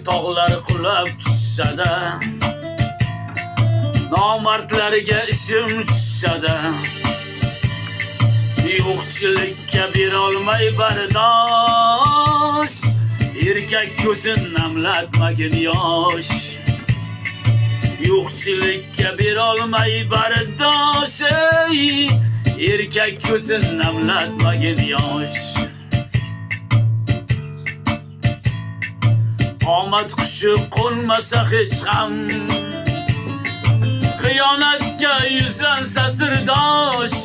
tog'lar qulab tushsa-da, nomardlarga ishim tushsa-da, yo'qchilikka berolmay bardosh, erkak ko'zin namlatmagin yosh. Yo'qchilikka berolmay bardosh, erkak ko'zin namlatmagin yosh. Omad qushi qo'nmasa hech ham, xiyonatga yuzlansa sirdosh,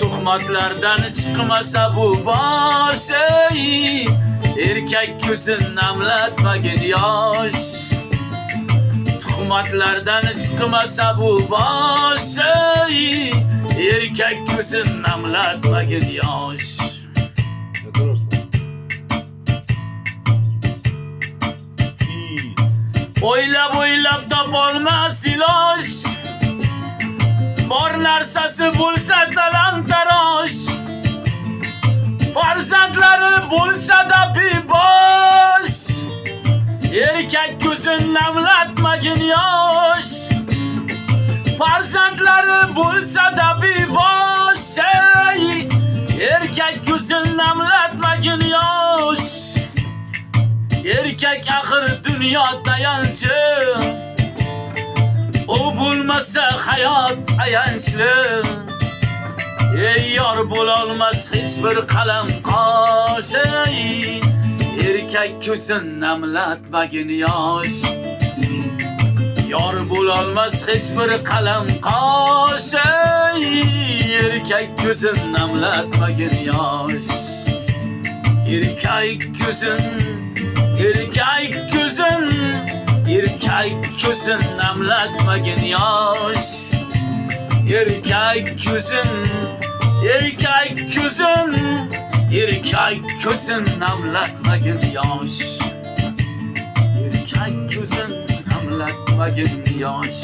tuhmatlardan chiqmasa bu bosh, erkak ko'zin namlatmagin yosh. Tuhmatlardan chiqmasa bu bosh, erkak ko'zin namlatmagin yosh. O'ylab topolmas iloj, bor narsasi bo'lsa talon-taroj, farzandlari bo'lsa-da bebosh, erkak ko'zin namlatmagin yosh. Farzandlari bo'lsa-da bebosh, erkak ko'zin namlatmagin yosh. Erkak axir dunyo tayanchi, u bo'lmasa hayot ayanchli. Yor bo'lolmas hech bir qalam qosh, erkak ko'zin namlatmagin yosh. Yor bo'lolmas hech bir qalam qosh, erkak ko'zin namlatmagin yosh. Erkak ko'zin namlatmagin yosh. Erkak ko'zin namlatmagin yosh. Erkak ko'zin namlatmagin yosh.